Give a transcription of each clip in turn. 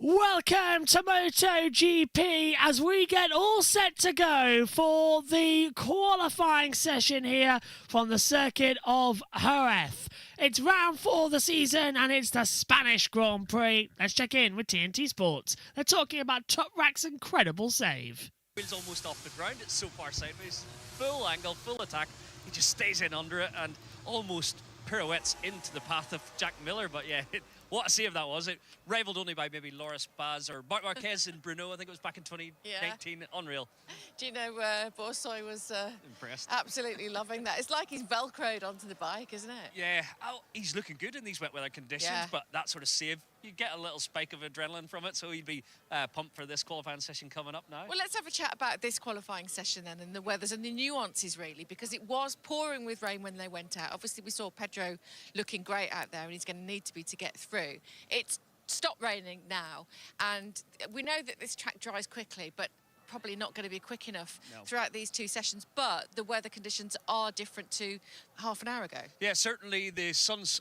Welcome to MotoGP as we get all set to go for the qualifying session here from the circuit of Jerez. It's round 4 of the season and it's the Spanish Grand Prix. Let's check in with TNT Sports. They're talking about Top Rack's incredible save. Wheels almost off the ground, it's so far sideways. Full angle, full attack. He just stays in under it and almost pirouettes into the path of Jack Miller. But yeah, what a save that was. It rivaled only by maybe Loris Baz or Marc Marquez and Bruno. I think it was back in 2019. Yeah. Unreal. Do you know Borsoi was impressed? Absolutely loving that. It's like he's velcroed onto the bike, isn't it? Yeah. Oh, he's looking good in these wet weather conditions, but that sort of save, you get a little spike of adrenaline from it, so he'd be pumped for this qualifying session coming up now. Well, let's have a chat about this qualifying session then, and the weathers and the nuances really, because it was pouring with rain when they went out. Obviously, we saw Pedro looking great out there, and he's going to need to be to get through. It's stopped raining now, and we know that this track dries quickly, but probably not going to be quick enough throughout these two sessions, but the weather conditions are different to half an hour ago. Yeah, certainly the sun's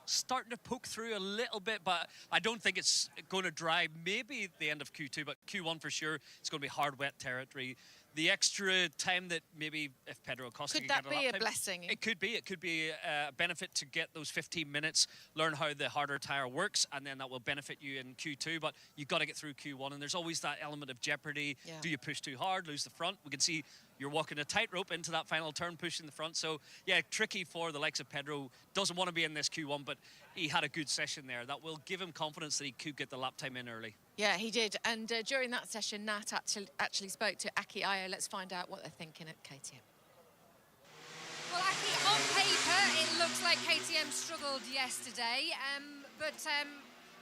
starting to poke through a little bit, but I don't think it's going to dry maybe at the end of Q2, but Q1 for sure, it's going to be hard, wet territory. The extra time that maybe if Pedro Acosta could that be a blessing? It could be. It could be a benefit to get those 15 minutes, learn how the harder tyre works, and then that will benefit you in Q2. But you've got to get through Q1, and there's always that element of jeopardy. Yeah. Do you push too hard, lose the front? We can see you're walking a tightrope into that final turn, pushing the front. So, yeah, tricky for the likes of Pedro. Doesn't want to be in this Q1, but he had a good session there. That will give him confidence that he could get the lap time in early. Yeah, he did. And during that session, Nat actually spoke to Aki Ayo. Let's find out what they're thinking at KTM. Well, Aki, on paper, it looks like KTM struggled yesterday, but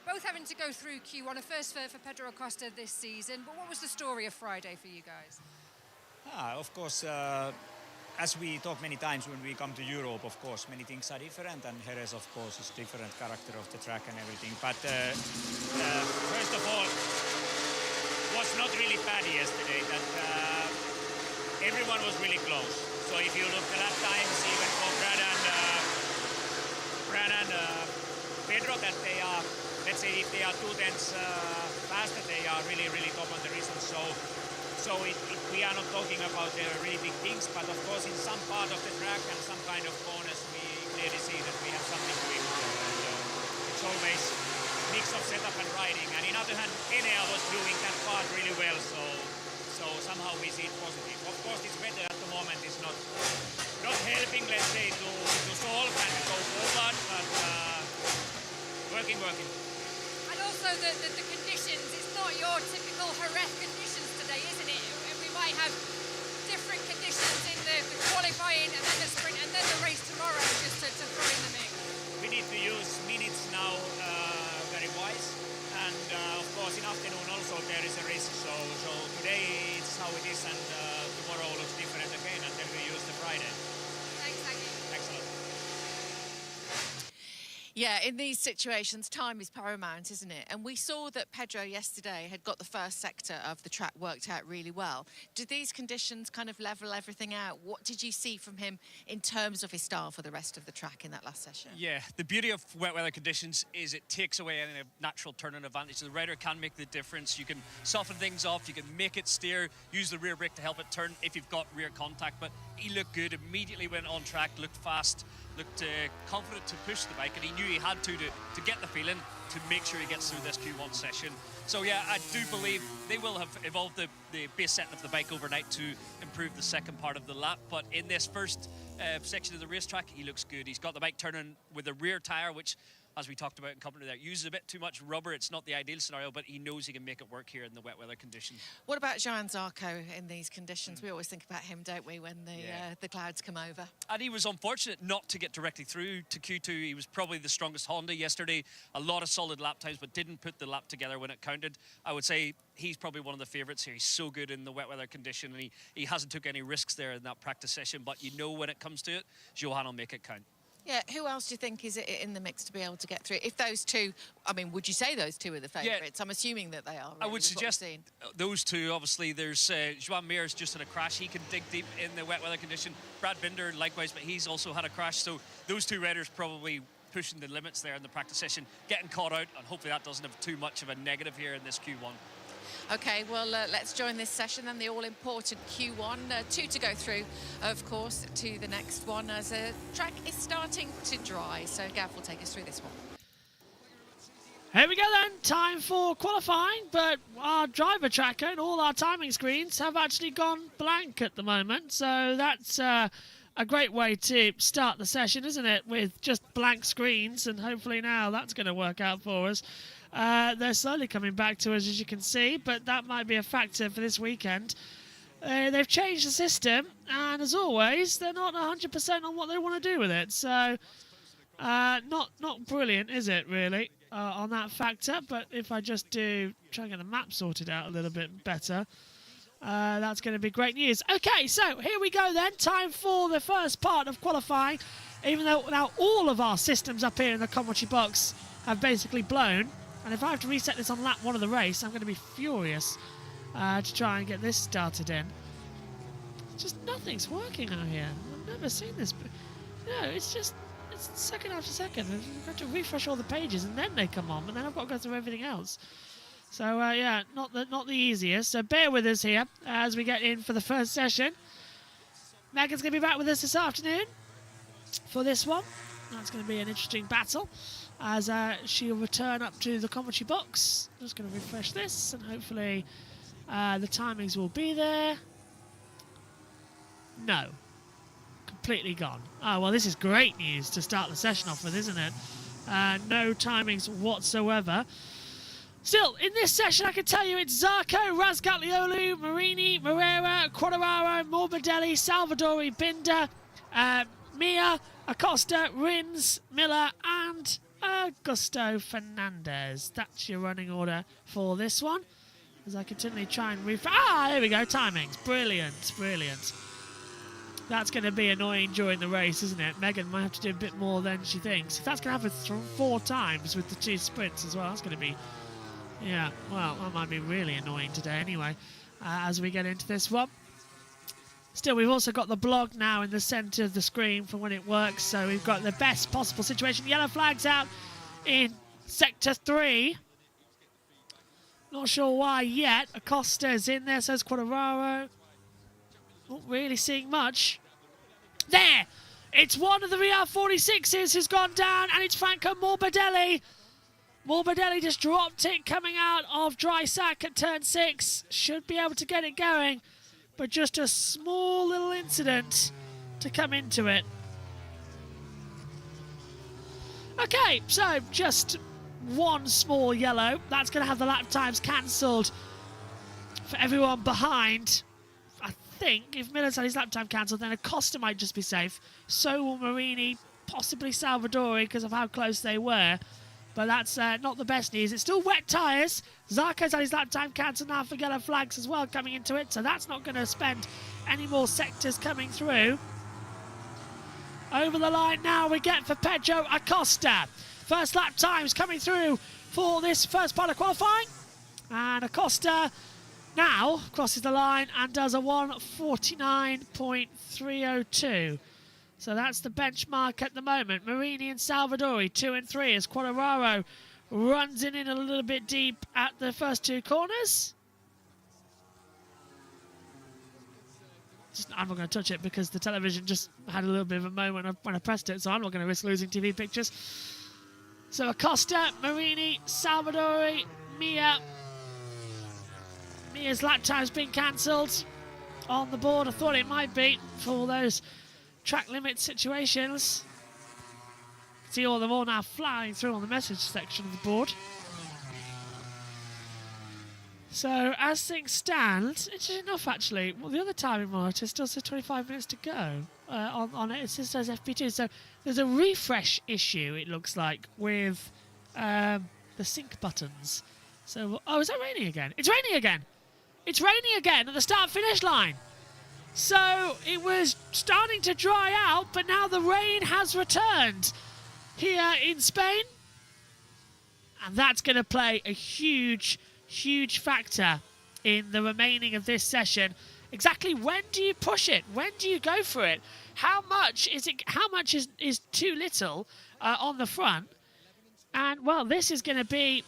both having to go through Q1, a first for Pedro Acosta this season. But what was the story of Friday for you guys? Of course, as we talk many times when we come to Europe, of course, many things are different, and Jerez, of course, is different character of the track and everything. But first of all, was not really bad yesterday. That everyone was really close. So if you look at lap times, even for Brad and Pedro, that they are, let's say, if they are 2/10 faster, they are really, really top on the results. So we are not talking about the really big things, but of course in some part of the track and some kind of corners we clearly see that we have something to improve. And it's always a mix of setup and riding. And on the other hand, Enea was doing that part really well, so somehow we see it positive. Of course this weather at the moment is not helping, let's say, to solve and go forward, but working. And also the conditions, it's not your typical Jerez conditions today, isn't it? And we might have different conditions in the qualifying and then the sprint and then the race tomorrow, just to throw in the mix. We need to use minutes now very wise, and of course in afternoon also there is a risk, so today it's how it is, and tomorrow looks different again, and then we use the Friday. Thanks, Aggie. Thanks a lot. Yeah, in these situations, time is paramount, isn't it? And we saw that Pedro yesterday had got the first sector of the track worked out really well. Did these conditions kind of level everything out? What did you see from him in terms of his style for the rest of the track in that last session? Yeah, the beauty of wet weather conditions is it takes away any natural turning advantage. The rider can make the difference. You can soften things off, you can make it steer, use the rear brake to help it turn if you've got rear contact. But he looked good, immediately went on track, looked fast, looked confident to push the bike, and he knew he had to get the feeling to make sure he gets through this Q1 session. So yeah, I do believe they will have evolved the base setting of the bike overnight to improve the second part of the lap, but in this first section of the racetrack, he looks good. He's got the bike turning with a rear tyre, which, as we talked about in company there, uses a bit too much rubber. It's not the ideal scenario, but he knows he can make it work here in the wet weather conditions. What about Johan Zarco in these conditions? We always think about him, don't we, when the clouds come over? And he was unfortunate not to get directly through to Q2. He was probably the strongest Honda yesterday. A lot of solid lap times, but didn't put the lap together when it counted. I would say he's probably one of the favourites here. He's so good in the wet weather condition, and he hasn't took any risks there in that practice session. But you know when it comes to it, Johan will make it count. Yeah, who else do you think is in the mix to be able to get through? If those two, I mean, would you say those two are the favourites? Yeah, I'm assuming that they are. Really, I would suggest those two. Obviously, there's Joan Mir's just had a crash. He can dig deep in the wet weather condition. Brad Binder, likewise, but he's also had a crash. So those two riders probably pushing the limits there in the practice session, getting caught out, and hopefully that doesn't have too much of a negative here in this Q1. Okay, well, let's join this session then, the all-important Q1. 2 to go through, of course, to the next one as the track is starting to dry. So Gav will take us through this one. Here we go then, time for qualifying, but our driver tracker and all our timing screens have actually gone blank at the moment, so that's a great way to start the session, isn't it, with just blank screens, and hopefully now that's going to work out for us. They're slowly coming back to us, as you can see, but that might be a factor for this weekend. They've changed the system, and as always, they're not 100% on what they want to do with it, so not brilliant, is it, really? On that factor, but if I just try and get the map sorted out a little bit better, that's going to be great news. Okay, so here we go then. Time for the first part of qualifying. Even though now all of our systems up here in the commentary box have basically blown, and if I have to reset this on lap 1 of the race, I'm going to be furious to try and get this started in. Just nothing's working out here. I've never seen this. No, it's just... second after second. I've got to refresh all the pages and then they come on, and then I've got to go through everything else. So yeah, not the easiest. So bear with us here as we get in for the first session. Megan's going to be back with us this afternoon for this one. That's going to be an interesting battle as she'll return up to the commentary box. Just going to refresh this and hopefully the timings will be there. No. Completely gone. Oh, well, this is great news to start the session off with, isn't it? No timings whatsoever. Still, in this session, I can tell you it's Zarco, Razgatlioglu, Marini, Moreira, Quadraro, Morbidelli, Salvadori, Binder, Mia, Acosta, Rins, Miller, and Augusto Fernandez. That's your running order for this one. As I continually try and refresh. Here we go. Timings. Brilliant. Brilliant. That's going to be annoying during the race, isn't it? Megan might have to do a bit more than she thinks. If that's going to happen 4 times with the 2 sprints as well, that's going to be... yeah, well, that might be really annoying today anyway, as we get into this one. Still, we've also got the blog now in the centre of the screen for when it works, so we've got the best possible situation. Yellow flags out in Sector 3. Not sure why yet. Acosta's in there, says Quadraro. Not really seeing much. There! It's one of the VR46s who's gone down, and it's Franco Morbidelli. Morbidelli just dropped it coming out of dry sack at turn 6. Should be able to get it going, but just a small little incident to come into it. Okay, so just one small yellow. That's going to have the lap times cancelled for everyone behind. I think if Miller's had his lap time cancelled, then Acosta might just be safe. So will Marini, possibly Salvadori because of how close they were. But that's not the best news. It's still wet tyres. Zarco's had his lap time cancelled now for yellow flags as well coming into it. So that's not going to spend any more sectors coming through. Over the line now we get for Pedro Acosta. First lap times coming through for this first part of qualifying. And Acosta now crosses the line and does a 1:49.302. So that's the benchmark at the moment. Marini and Salvadori 2 and 3 as Quadraro runs in a little bit deep at the first 2 corners. I'm not going to touch it because the television just had a little bit of a moment when I pressed it, so I'm not going to risk losing TV pictures. So Acosta, Marini, Salvadori, Mia. Mia's lap time's been cancelled on the board. I thought it might be for all those track limit situations. See all them all now flying through on the message section of the board. So as things stand, interesting enough actually, well, the other timing monitor still says 25 minutes to go on it. It still says FP2. So there's a refresh issue, it looks like, with the sync buttons. So, oh, is that raining again? It's raining again! It's raining again at the start-finish line. So it was starting to dry out, but now the rain has returned here in Spain. And that's going to play a huge factor in the remaining of this session. Exactly when do you push it? When do you go for it? How much is it? How much is too little? on the front. And, well, this is going to be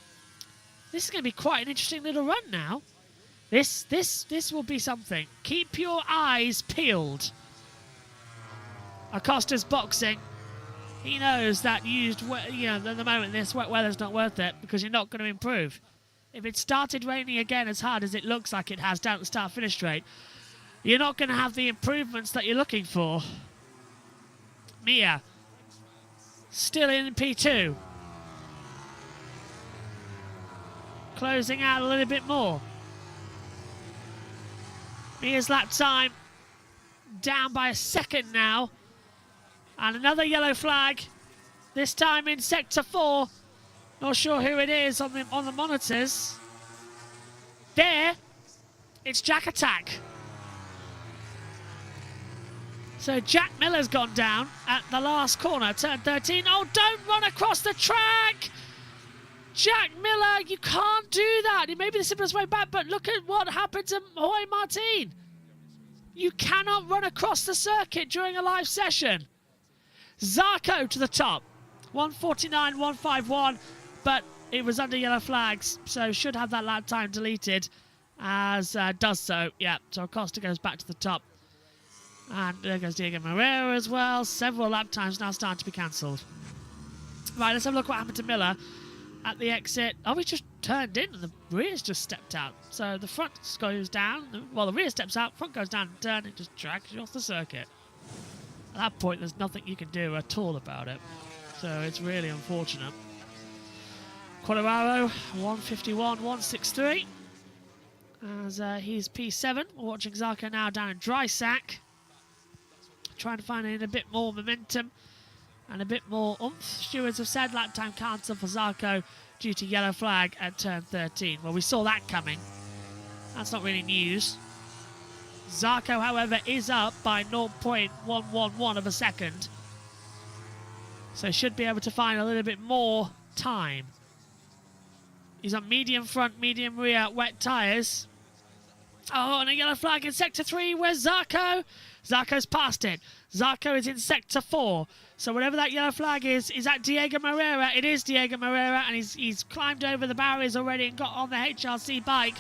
quite an interesting little run now. This will be something. Keep your eyes peeled. Acosta's boxing. He knows that at the moment this wet weather's not worth it because you're not going to improve. If it started raining again as hard as it looks like it has down at the start-finish straight, you're not going to have the improvements that you're looking for. Mia, still in P2. Closing out a little bit more. Mia's lap time down by a second now. And another yellow flag, this time in Sector 4. Not sure who it is on the monitors. There, it's Jack Attack. So Jack Miller's gone down at the last corner, turn 13. Oh, don't run across the track! Jack Miller, you can't do that. It may be the simplest way back, but look at what happened to Jorge Martin. You cannot run across the circuit during a live session. Zarco to the top, 1:49.151, but it was under yellow flags, so should have that lap time deleted, as does so. Yeah, so Acosta goes back to the top. And there goes Diego Moreira as well. Several lap times now starting to be cancelled. Right, let's have a look what happened to Miller at the exit. Oh, he just turned in and the rear's just stepped out. So the front goes down, well, the rear steps out, front goes down and turn, it just drags you off the circuit. At that point, there's nothing you can do at all about it. So it's really unfortunate. Quartararo, 1:51.163. As he's P7. We're watching Zarco now down in dry sack. Trying to find in a bit more momentum and a bit more oomph. Stewards have said lap time cancel for Zarco due to yellow flag at turn 13. Well, we saw that coming. That's not really news. Zarco, however, is up by 0.111 of a second. So should be able to find a little bit more time. He's on medium front, medium rear, wet tyres. Oh, and a yellow flag in Sector 3. Where's Zarco? Zarco's past it. Zarco is in Sector 4. So whatever that yellow flag is that Diego Moreira? It is Diego Moreira, and he's climbed over the barriers already and got on the HRC bike.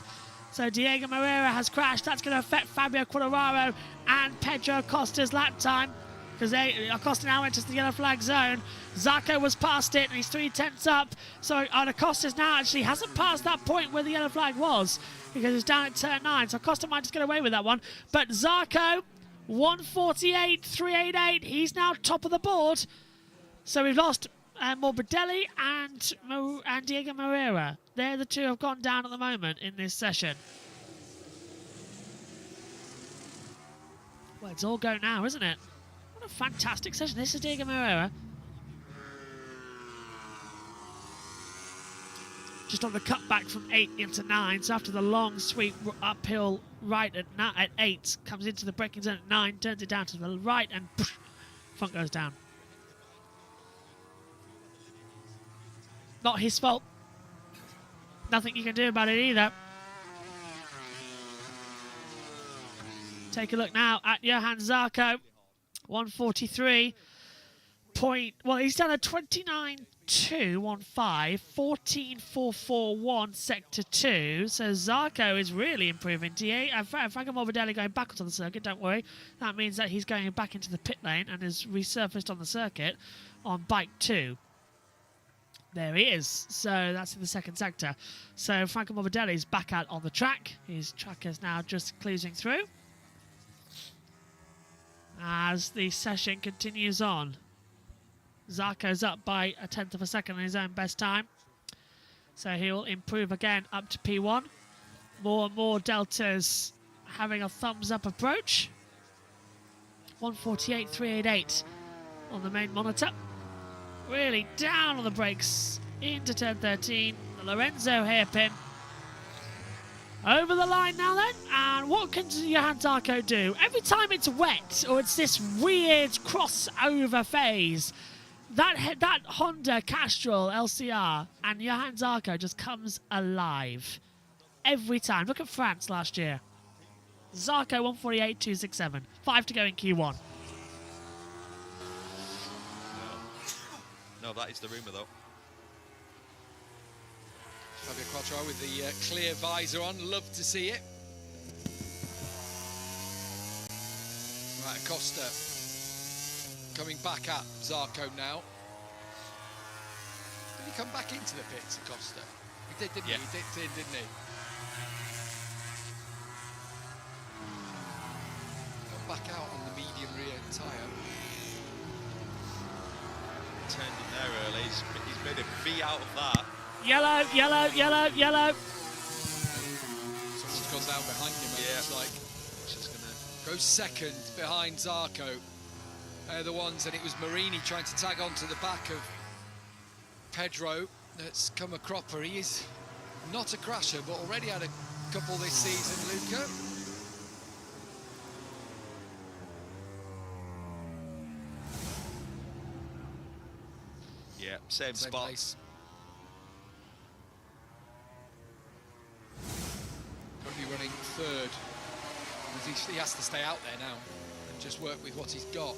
So Diego Moreira has crashed. That's going to affect Fabio Quartararo and Pedro Acosta's lap time, because Acosta now enters the yellow flag zone. Zarco was past it, and he's 3/10 up. So Acosta's now actually hasn't passed that point where the yellow flag was, because it's down at turn 9. So Acosta might just get away with that one. But Zarco, 1:48.388. He's now top of the board. So we've lost Morbidelli and Diego Moreira. They're the two who have gone down at the moment in this session. Well, it's all go now, isn't it? What a fantastic session. This is Diego Moreira. Just on the cutback from 8 into 9. So after the long sweep uphill right at 8, comes into the braking zone at 9, turns it down to the right, and poosh, front goes down. Not his fault. Nothing you can do about it either. Take a look now at Johan Zarco. 1:43. Well, he's done a 29.215, 14.441 Sector 2. So Zarco is really improving. Franco Morbidelli going back onto the circuit, don't worry. That means that he's going back into the pit lane and is resurfaced on the circuit on bike 2. There he is. So that's in the second sector. So Franco Morbidelli is back out on the track. His track is now just cruising through as the session continues on. Zarco's up by 1/10 of a second on his own best time. So he'll improve again up to P1. More and more deltas having a thumbs up approach. 1:48.388 on the main monitor. Really down on the brakes into turn 13. The Lorenzo hairpin. Over the line now then. And what can Johan Zarco do? Every time it's wet or it's this weird crossover phase, that Honda Castrol LCR and Johan Zarco just comes alive. Every time. Look at France last year. Zarco 1:48.267. 5 to go in Q1. No, that is the rumour though. Fabio Quartararo with the clear visor on, love to see it. Right, Acosta coming back at Zarco now. Did he come back into the pits, Acosta? He did, didn't he? He dipped in, didn't he? Got back out on the medium rear tyre. Turned in there early. He's made a V out of that. Yellow, yellow, yellow, yellow. Someone's gone down behind him, it looks like. She's gonna Goes second behind Zarco. They're the ones, and it was Marini trying to tag onto the back of Pedro. That's come a cropper. He is not a crasher, but already had a couple this season, Luca. Yeah, same spot. Place. Currently running third. He has to stay out there now and just work with what he's got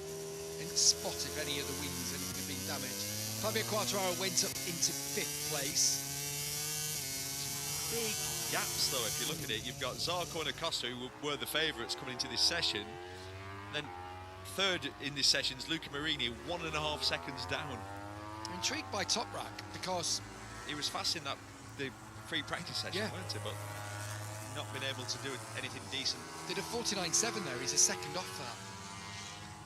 and spot if any of the wings anything have been damaged. Fabio Quartararo went up into 5th place. Big gaps though, if you look at it. You've got Zarco and Acosta, who were the favourites coming into this session. Then third in this session is Luca Marini, 1.5 seconds down. Intrigued by Toprak because he was fast in the free practice session, weren't he? But not been able to do anything decent. Did a 49.7 there. He's a second off that.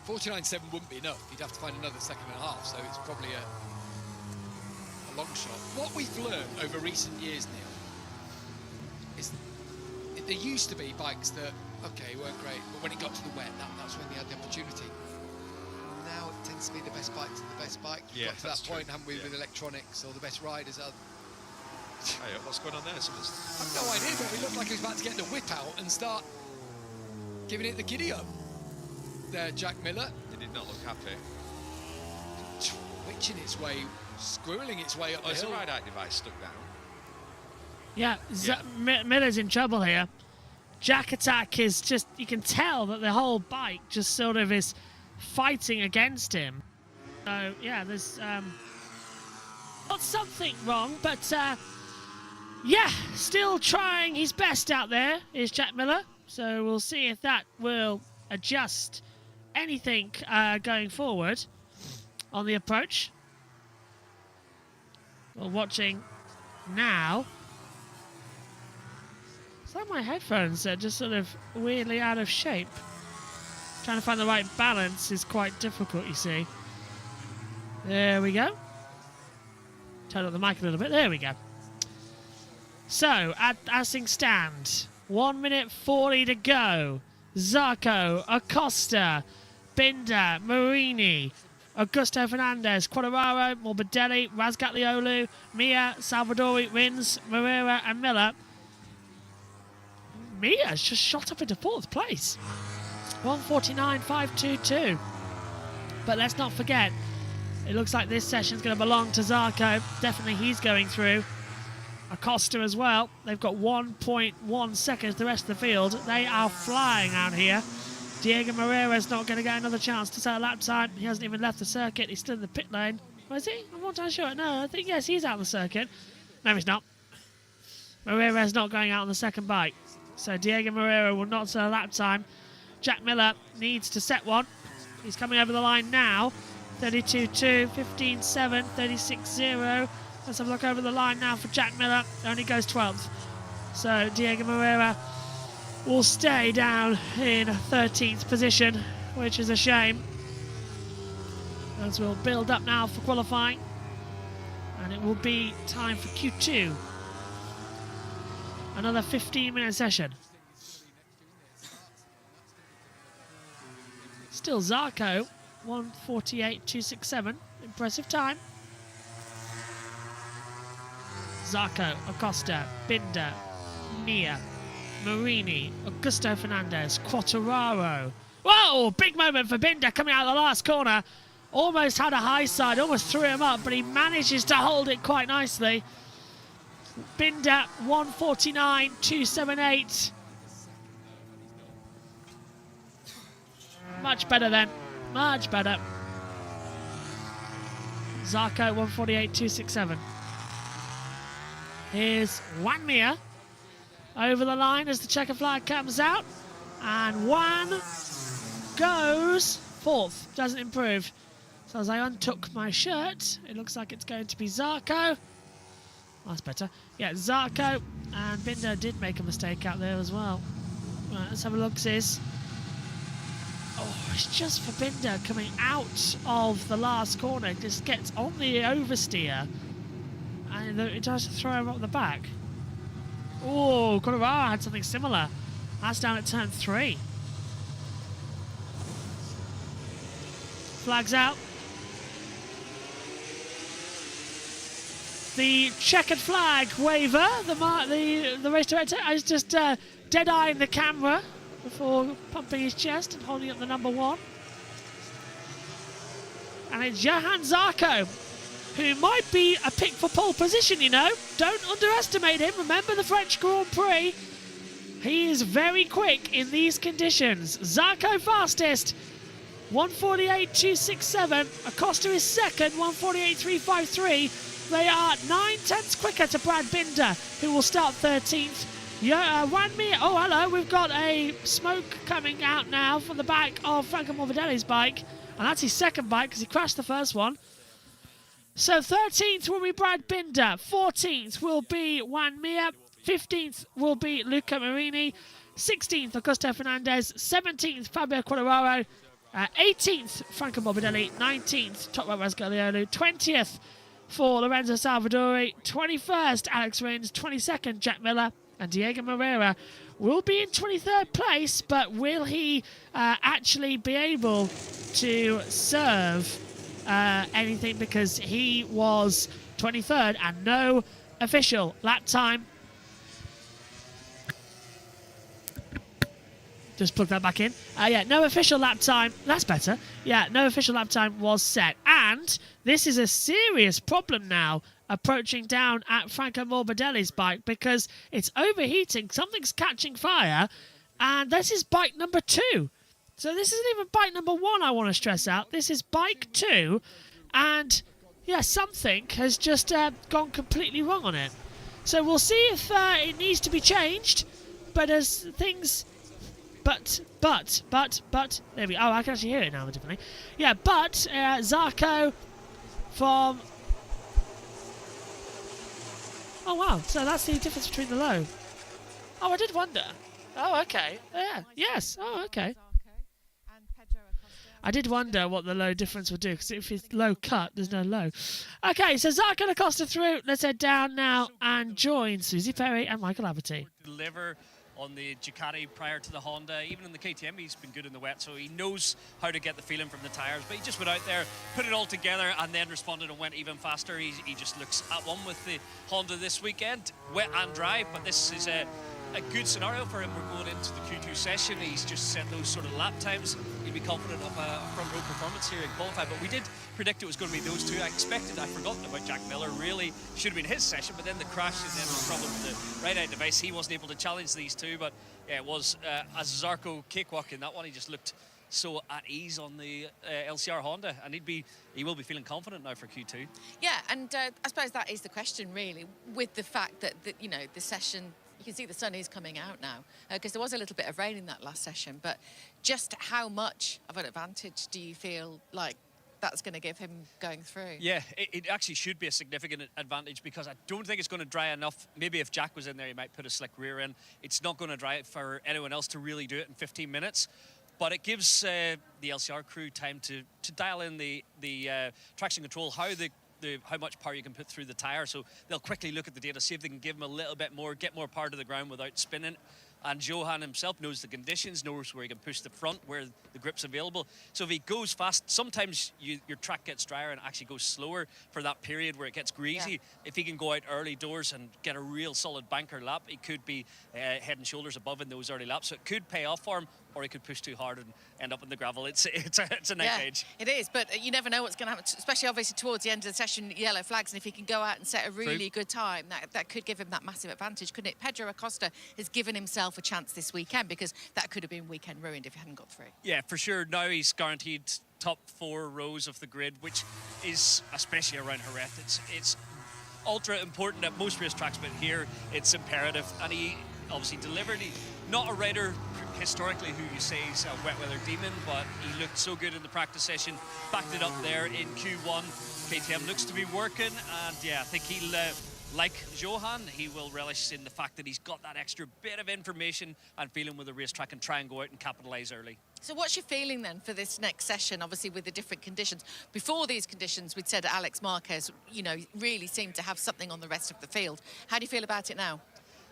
49.7 wouldn't be enough. He'd have to find another 2.5 seconds, so it's probably a long shot. What we've learned over recent years, Neil, is there used to be bikes that, okay, weren't great, but when it got to the wet, that's when they had the opportunity. Now it tends to be the best bikes are the best bikes. We've got to that point, haven't we, with electronics, or the best riders are. Hey, what's going on there? I've no idea, but it looked like he was about to get the whip out and start giving it the giddy up. There, Jack Miller. He did not look happy. Twitching its way, squirreling its way up the Is hill. the ride-out device stuck down? Yeah, Miller's in trouble here. Jack Attack is just, you can tell that the whole bike just sort of is fighting against him. So, yeah, there's not something wrong, but yeah, still trying his best out there is Jack Miller. So we'll see if that will adjust anything going forward on the approach. We're watching now. It's like my headphones are just sort of weirdly out of shape. Trying to find the right balance is quite difficult, you see. There we go. Turn up the mic a little bit. There we go. So, as things stand, 1 minute 40 to go. Zarco, Acosta, Binder, Marini, Augusto Fernandez, Quartararo, Morbidelli, Razgatlioglu, Mia, Salvadori, Rins, Moreira and Miller. Mia's just shot up into 4th place. 1:49.522. But let's not forget, it looks like this session's going to belong to Zarco. Definitely he's going through. Acosta as well. They've got 1.1 seconds the rest of the field. They are flying out here. Diego Moreira's not going to get another chance to set a lap time. He hasn't even left the circuit. He's still in the pit lane. Where is he? I'm not entirely sure. No, I think, yes, he's out on the circuit. No, he's not. Moreira's not going out on the second bike. So Diego Moreira will not set a lap time. Jack Miller needs to set one. He's coming over the line now. 32.2, 15.7, 36.0. Let's have a look over the line now for Jack Miller. Only goes 12th. So Diego Moreira will stay down in 13th position, which is a shame. As we'll build up now for qualifying. And it will be time for Q2. Another 15-minute session. Still Zarco, 1:48.267. Impressive time. Zarco, Acosta, Binder, Mia, Marini, Augusto Fernandez, Quartararo. Whoa! Big moment for Binder coming out of the last corner. Almost had a high side, almost threw him up, but he manages to hold it quite nicely. Binder, 1:49.278. Much better then. Much better. Zarco 148.267. Here's Juan Mir over the line as the checker flag comes out. And Juan goes fourth. Doesn't improve. So as I untuck my shirt, it looks like it's going to be Zarco. Oh, that's better. Yeah, Zarco. And Binder did make a mistake out there as well. Right, let's have a look, sis. Oh, it's just for Binder coming out of the last corner. Just gets on the oversteer. And it does throw him up the back. Oh, Colorado had something similar. That's down at turn 3. Flags out. The checkered flag waver, the race director is just dead-eyeing the camera before pumping his chest and holding up the number 1. And it's Johan Zarco, who might be a pick for pole position, you know. Don't underestimate him. Remember the French Grand Prix. He is very quick in these conditions. Zarco fastest, 148.267. Acosta is second, 148.353. They are 9/10 quicker to Brad Binder, who will start 13th. Juan Mir, oh hello, we've got a smoke coming out now from the back of Franco Morbidelli's bike. And that's his second bike because he crashed the first one. So 13th will be Brad Binder, 14th will be Juan Mir, 15th will be Luca Marini, 16th Augusto Fernandez, 17th Fabio Quartararo, 18th Franco Morbidelli, 19th Top Rope Rascaliolu, 20th for Lorenzo Salvadori, 21st Alex Rins, 22nd Jack Miller, and Diego Moreira will be in 23rd place, but will he actually be able to serve anything, because he was 23rd and no official lap time. Just plug that back in. Yeah, no official lap time. That's better. Yeah, no official lap time was set. And this is a serious problem now approaching down at Franco Morbidelli's bike, because it's overheating. Something's catching fire. And this is bike number 2. So this isn't even bike number 1, I want to stress out. This is bike 2. And, yeah, something has just gone completely wrong on it. So we'll see if it needs to be changed. But as things... But, there we go. Oh, I can actually hear it now differently. Yeah, but Zarco from... Oh, wow. So that's the difference between the low. Oh, I did wonder. Oh, okay. Yeah. Yes. Oh, okay. I did wonder what the low difference would do, because if it's low cut, there's no low. Okay, so Zarco and Acosta through. Let's head down now and join Susie Perry and Michael Aberty. Deliver on the Ducati prior to the Honda. Even in the KTM, he's been good in the wet, so he knows how to get the feeling from the tyres. But he just went out there, put it all together, and then responded and went even faster. He just looks at one with the Honda this weekend, wet and dry. But this is a good scenario for him. We're going into the Q2 session. He's just set those sort of lap times. He'd be confident of a front row performance here in qualify. But we did predict it was going to be those two. I forgotten about Jack Miller. Really should have been his session, but then the crash and then the problem with the ride-out device, he wasn't able to challenge these two. But yeah, it was a Zarco cakewalk in that one. He just looked so at ease on the LCR Honda, and he will be feeling confident now for Q2. Yeah, and I suppose that is the question really, with the fact that you know, the session, you can see the sun is coming out now, because there was a little bit of rain in that last session, but just how much of an advantage do you feel like that's going to give him going through? Yeah, it actually should be a significant advantage, because I don't think it's going to dry enough. Maybe if Jack was in there, he might put a slick rear in. It's not going to dry it for anyone else to really do it in 15 minutes. But it gives the LCR crew time to dial in the traction control, how much power you can put through the tyre. So they'll quickly look at the data, see if they can give him a little bit more, get more power to the ground without spinning. And Johan himself knows the conditions, knows where he can push the front, where the grip's available. So if he goes fast, sometimes your track gets drier and actually goes slower for that period where it gets greasy. Yeah. If he can go out early doors and get a real solid banker lap, he could be head and shoulders above in those early laps. So it could pay off for him, or he could push too hard and end up in the gravel. It's a knife edge. It is, but you never know what's going to happen, especially obviously towards the end of the session, yellow flags, and if he can go out and set a really good time, that could give him that massive advantage, couldn't it? Pedro Acosta has given himself a chance this weekend, because that could have been weekend ruined if he hadn't got through. Yeah, for sure. Now he's guaranteed top 4 rows of the grid, which is, especially around Jerez, it's ultra important at most racetracks, but here it's imperative. And he obviously delivered. Not a rider historically who you say is a wet weather demon, but he looked so good in the practice session, backed it up there in Q1. KTM looks to be working, and yeah, I think he'll, like Johan, he will relish in the fact that he's got that extra bit of information and feeling with the racetrack and try and go out and capitalise early. So what's your feeling then for this next session, obviously with the different conditions? Before these conditions, we'd said Alex Marquez, you know, really seemed to have something on the rest of the field. How do you feel about it now?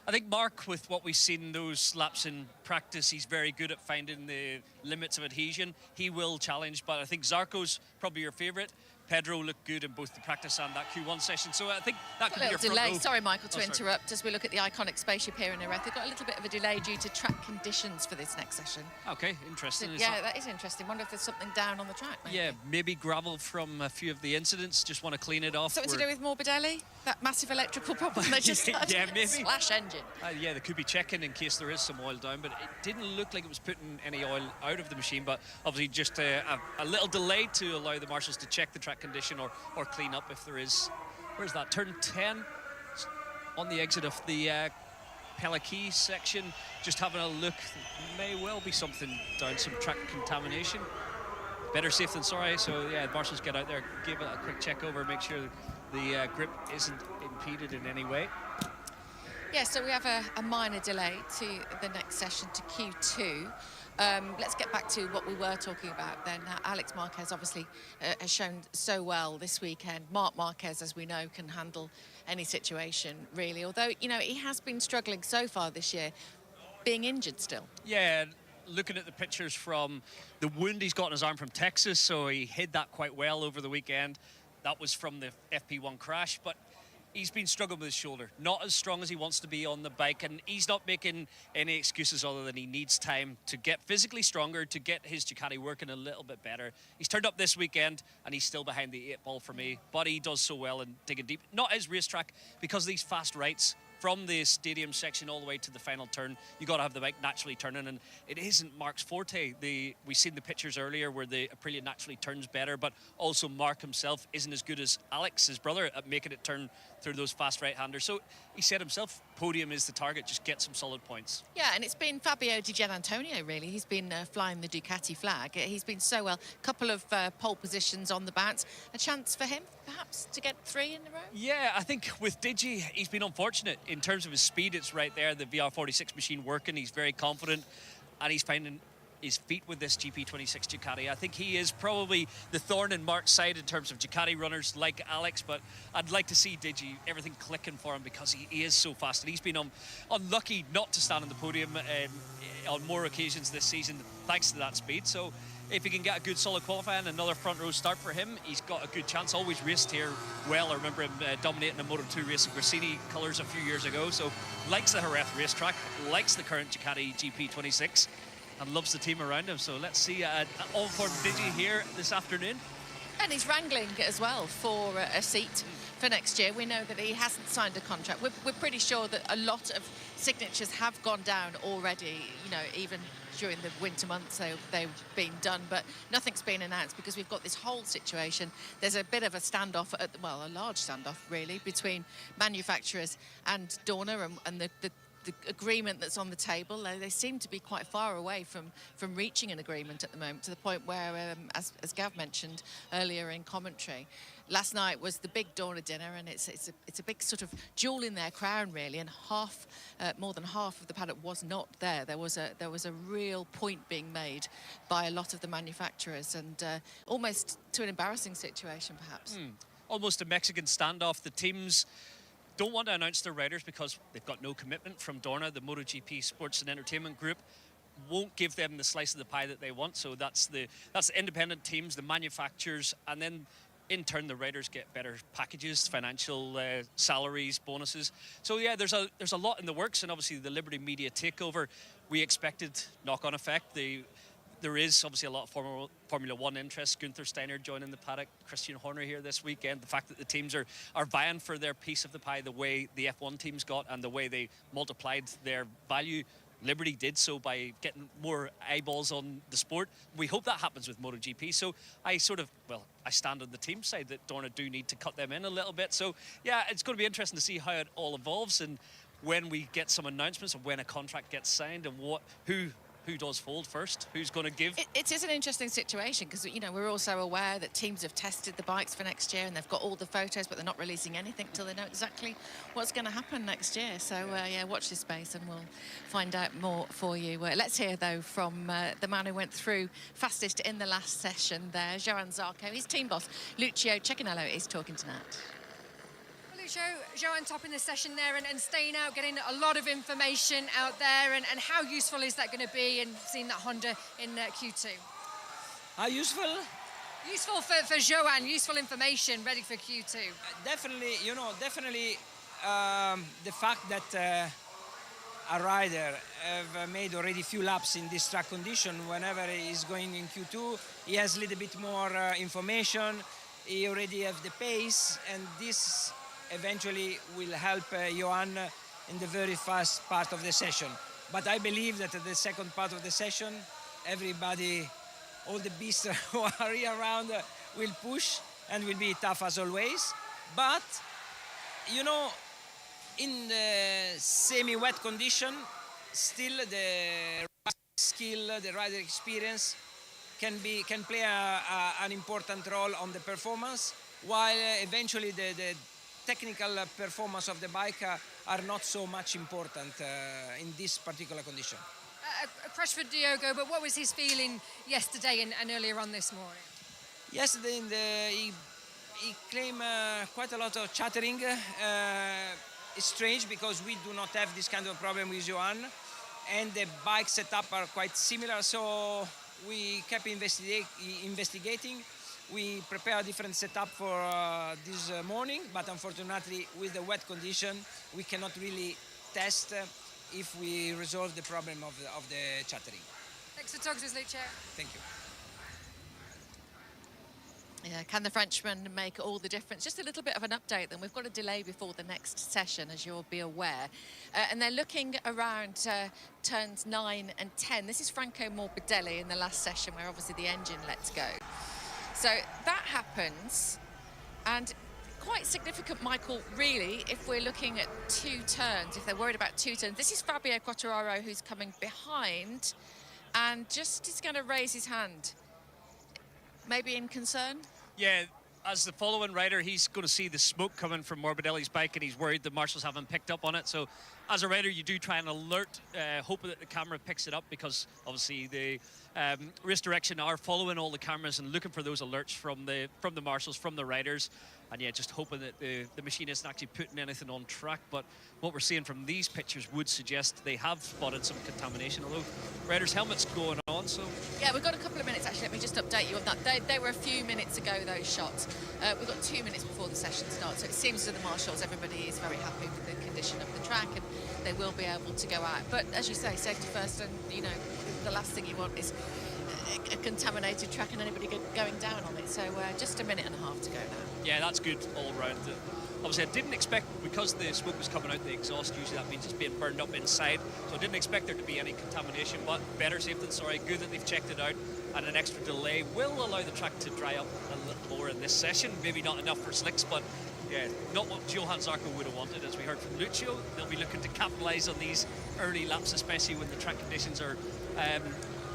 I think Mark, with what we've seen those laps in practice, he's very good at finding the limits of adhesion. He will challenge, but I think Zarco's probably your favourite. Pedro looked good in both the practice and that Q1 session, so I think that could be your front delay. row. Sorry, Michael, to interrupt. As we look at the iconic spaceship here in Jerez, they've got a little bit of a delay due to track conditions for this next session. Okay, interesting. Yeah, that is interesting. Wonder if there's something down on the track, maybe. Yeah, maybe gravel from a few of the incidents. Just want to clean it off. Something to do with Morbidelli? That massive electrical problem they just had? Yeah, maybe. Slash engine. Yeah, they could be checking in case there is some oil down, but it didn't look like it was putting any oil out of the machine, but obviously just a little delay to allow the marshals to check the track condition or clean up if there is. Where's that? Turn 10 on the exit of the Peliquet section. Just having a look. There may well be something down, some track contamination. Better safe than sorry. So yeah, the marshals get out there, give it a quick check over, make sure the grip isn't impeded in any way. Yeah, so we have a minor delay to the next session, to Q2. Let's get back to what we were talking about then. Alex Marquez obviously has shown so well this weekend. Marc Marquez, as we know, can handle any situation, really. Although, you know, he has been struggling so far this year, being injured still. Yeah, looking at the pictures from the wound he's got in his arm from Texas, so he hid that quite well over the weekend. That was from the FP1 crash, but he's been struggling with his shoulder. Not as strong as he wants to be on the bike, and he's not making any excuses other than he needs time to get physically stronger, to get his Ducati working a little bit better. He's turned up this weekend, and he's still behind the 8-ball for me, but he does so well in digging deep. Not his racetrack, because of these fast rights from the stadium section all the way to the final turn, you got to have the bike naturally turning, and it isn't Mark's forte. We seen the pictures earlier where the Aprilia naturally turns better, but also Mark himself isn't as good as Alex, his brother, at making it turn through those fast right-handers. So he said himself, podium is the target, just get some solid points. Yeah, and it's been Fabio Di Gianantonio, really. He's been flying the Ducati flag. He's been so well. A couple of pole positions on the bounce. A chance for him, perhaps, to get 3 in a row? Yeah, I think with Digi, he's been unfortunate. In terms of his speed, it's right there. The VR46 machine working. He's very confident, and he's finding his feet with this GP26 Ducati. I think he is probably the thorn in Mark's side in terms of Ducati runners like Alex, but I'd like to see Digi, everything clicking for him, because he is so fast, and he's been unlucky not to stand on the podium on more occasions this season thanks to that speed. So if he can get a good solid qualifying, another front row start for him, he's got a good chance. Always raced here well. I remember him dominating a Moto2 race in Grassini colours a few years ago. So likes the Jerez racetrack, likes the current Ducati GP26, and loves the team around him. So let's see an all-form Digi here this afternoon. And he's wrangling as well for a seat for next year. We know that he hasn't signed a contract. We're pretty sure that a lot of signatures have gone down already, you know, even during the winter months they've been done, but nothing's been announced because we've got this whole situation. There's a bit of a standoff, a large standoff really, between manufacturers and Dorna, and the agreement that's on the table. They seem to be quite far away from reaching an agreement at the moment, to the point where, as Gav mentioned earlier in commentary, last night was the big Dorna dinner, and it's a big sort of jewel in their crown really, and more than half of the paddock was not there. There was a real point being made by a lot of the manufacturers, and almost to an embarrassing situation perhaps. Almost a Mexican standoff. The teams don't want to announce their riders because they've got no commitment from Dorna. The MotoGP Sports and Entertainment Group won't give them the slice of the pie that they want. So that's the independent teams, the manufacturers, and then in turn the riders get better packages, financial salaries, bonuses. So yeah, there's a lot in the works, and obviously the Liberty Media takeover, we expected knock-on effect. There is obviously a lot of Formula One interest. Gunther Steiner joining the paddock, Christian Horner here this weekend. The fact that the teams are vying for their piece of the pie, the way the F1 teams got and the way they multiplied their value Liberty did so by getting more eyeballs on the sport. We hope that happens with MotoGP. So I stand on the team side that Dorna do need to cut them in a little bit. So yeah, it's going to be interesting to see how it all evolves and when we get some announcements of when a contract gets signed and who does fold first, who's going to give. It is an interesting situation because, you know, we're also aware that teams have tested the bikes for next year and they've got all the photos, but they're not releasing anything until they know exactly what's going to happen next year. So, yeah, watch this space and we'll find out more for you. Let's hear, though, from the man who went through fastest in the last session there, Johan Zarco. His team boss, Lucio Cecchinello, is talking to Nat. Johan topping the session there and staying out, getting a lot of information out there, and how useful is that going to be in seeing that Honda in Q2? How useful? Useful for Johan, useful information ready for Q2. Definitely, you know, the fact that a rider have made already few laps in this track condition, whenever he is going in Q2, he has a little bit more information, he already have the pace, and this eventually will help Johan in the very fast part of the session. But I believe that at the second part of the session, everybody, all the beasts who are here around will push and will be tough as always. But, you know, in the semi-wet condition, still the skill, the rider experience can play an important role on the performance, while eventually the technical performance of the bike are not so much important in this particular condition. A crash for Diogo, but what was his feeling yesterday and earlier on this morning? Yesterday he claimed quite a lot of chattering. It's strange because we do not have this kind of problem with Johan, and the bike setup are quite similar, so we kept investigating. We prepare a different setup for this morning, but unfortunately with the wet condition we cannot really test if we resolve the problem of the chattering. Thanks for talking to us, Lucio. Thank you. Yeah, can the Frenchman make all the difference? Just a little bit of an update then. We've got a delay before the next session, as you'll be aware. And they're looking around turns 9 and 10. This is Franco Morbidelli in the last session where obviously the engine lets go. So that happens, and quite significant, Michael, really, if we're looking at 2 turns, if they're worried about 2 turns. This is Fabio Quartararo who's coming behind and just is going to raise his hand. Maybe in concern? Yeah, as the following rider, he's going to see the smoke coming from Morbidelli's bike and he's worried the marshals haven't picked up on it. So as a rider, you do try and alert, hoping that the camera picks it up, because obviously the race direction are following all the cameras and looking for those alerts from the marshals, from the riders. And yeah, just hoping that the machine isn't actually putting anything on track. But what we're seeing from these pictures would suggest they have spotted some contamination, although riders' helmets going on. So yeah, we've got a couple of minutes actually. Let me just update you on that. They were a few minutes ago, those shots. We've got 2 minutes before the session starts, so it seems to the marshals everybody is very happy with the condition of the track and they will be able to go out. But as you say, safety first, and you know, the last thing you want is a contaminated track and anybody going down on it. So just a minute and a half to go now. Yeah, that's good all round. Obviously, I didn't expect, because the smoke was coming out the exhaust, usually that means it's being burned up inside, so I didn't expect there to be any contamination, but better safe than sorry. Good that they've checked it out, and an extra delay will allow the track to dry up a little more in this session. Maybe not enough for slicks, but yeah, not what Johan Zarco would have wanted. As we heard from Lucio, they'll be looking to capitalise on these early laps, especially when the track conditions are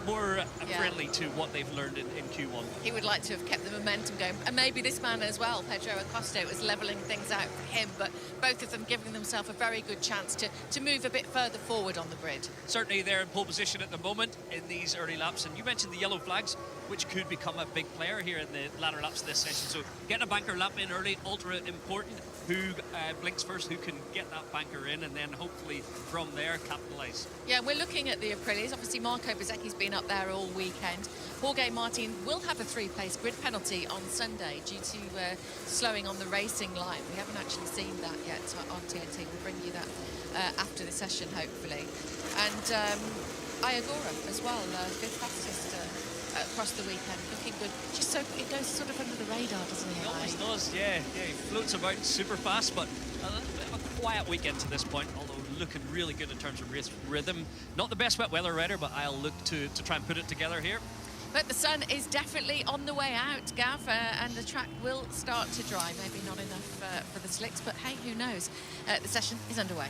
more friendly to what they've learned in Q1. He would like to have kept the momentum going, and maybe this man as well, Pedro Acosta, was levelling things out for him, but both of them giving themselves a very good chance to move a bit further forward on the grid. Certainly they're in pole position at the moment in these early laps, and you mentioned the yellow flags, which could become a big player here in the latter laps of this session. So getting a banker lap in early, ultra important. Who blinks first, who can get that banker in, and then hopefully from there capitalise. Yeah, we're looking at the Aprilias. Obviously Marco Bezzecchi's been up there all weekend. Jorge Martin will have a 3-place grid penalty on Sunday due to slowing on the racing line. We haven't actually seen that yet on TNT. We'll bring you that after the session, hopefully. And Iagora as well, 5th fastest across the weekend, looking good. Just so it goes sort of under the radar, doesn't it? It always does, yeah. He floats about super fast, but a little bit of a quiet weekend to this point, although looking really good in terms of race rhythm. Not the best wet weather rider, but I'll look to try and put it together here. But the sun is definitely on the way out, Gav, and the track will start to dry. Maybe not enough for the slicks, but hey, who knows? The session is underway.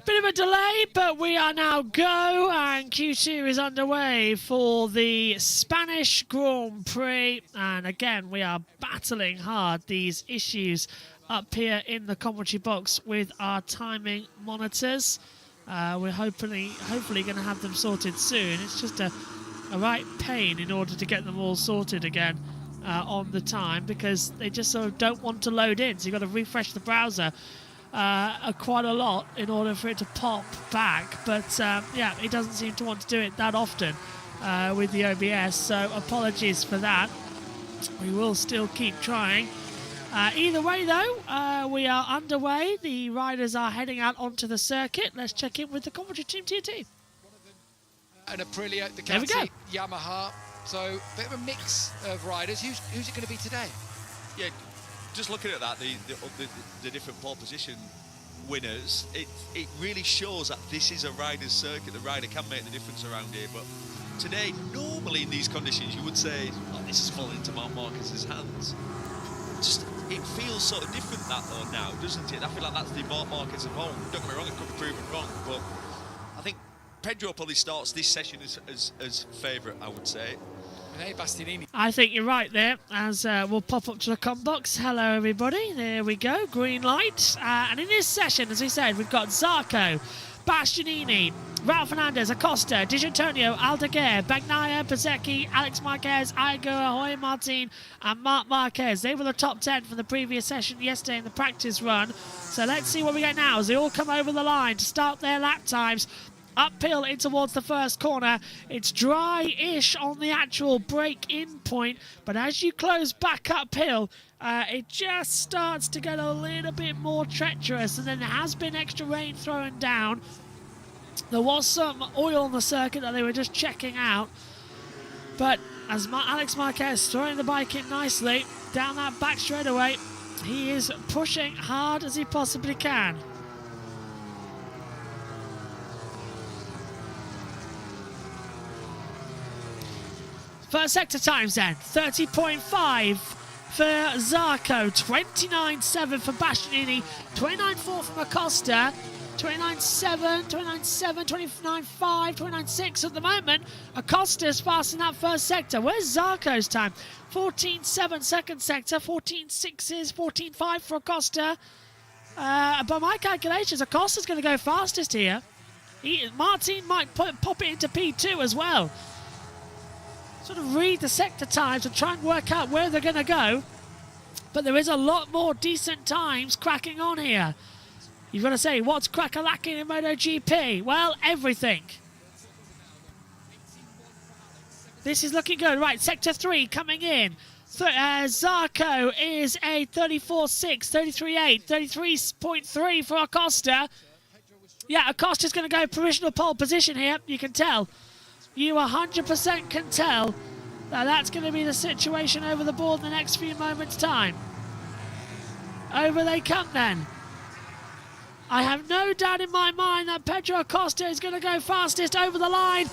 Bit of a delay, but we are now go, and Q2 is underway for the Spanish Grand Prix. And again, we are battling hard these issues up here in the commentary box with our timing monitors. We're hopefully going to have them sorted soon. It's just a right pain in order to get them all sorted again on the time, because they just sort of don't want to load in. So you've got to refresh the browser quite a lot in order for it to pop back. But yeah, it doesn't seem to want to do it that often with the OBS, so apologies for that. We will still keep trying. Either way though, we are underway. The riders are heading out onto the circuit. Let's check in with the commentary team TNT. And Aprilia, Ducati, Yamaha. So a bit of a mix of riders. Who's it going to be today? Yeah, just looking at that, the different pole position winners, it really shows that this is a rider's circuit. The rider can make the difference around here, but today, normally in these conditions, you would say, oh, this is falling into Marc Marquez's hands. Just, it feels sort of different that though now, doesn't it? I feel like that's the Marc Marquez of home. Don't get me wrong, it could be proven wrong, but I think Pedro probably starts this session as favourite, I would say. Hey, Bastianini. I think you're right there, as we'll pop up to the com box. Hello, everybody. There we go. Green light. And in this session, as we said, we've got Zarco, Bastianini, Raul Fernandez, Acosta, Di Giannantonio, Aldeguer, Bagnaia, Bezzecchi, Alex Marquez, Igor, Jorge Martin, and Marc Marquez. They were the top 10 from the previous session yesterday in the practice run. So let's see what we get now as they all come over the line to start their lap times. Uphill in towards the first corner. It's dry-ish on the actual break-in point, but as you close back uphill, it just starts to get a little bit more treacherous, and then there has been extra rain thrown down. There was some oil on the circuit that they were just checking out, but as Alex Marquez throwing the bike in nicely down that back straightaway, he is pushing hard as he possibly can. First sector times then, 30.5 for Zarco, 29.7 for Bastianini, 29.4 from Acosta, 29.7, 29.7, 29.5, 29.6 at the moment. Acosta's fast in that first sector. Where's Zarco's time? 14.7 second sector, 14.6 is 14.5 for Acosta. By my calculations, Acosta's going to go fastest here. Martin might pop it into P2 as well. Sort of read the sector times and try and work out where they're going to go. But there is a lot more decent times cracking on here. You've got to say, what's crack-a-lacking in MotoGP? Well, everything. This is looking good. Right, sector 3 coming in. Zarco is a 34.6, 33.8, 33.3 for Acosta. Yeah, Acosta's going to go provisional pole position here. You can tell. You 100% can tell that that's going to be the situation over the board in the next few moments' time. Over they come then. I have no doubt in my mind that Pedro Acosta is going to go fastest over the line.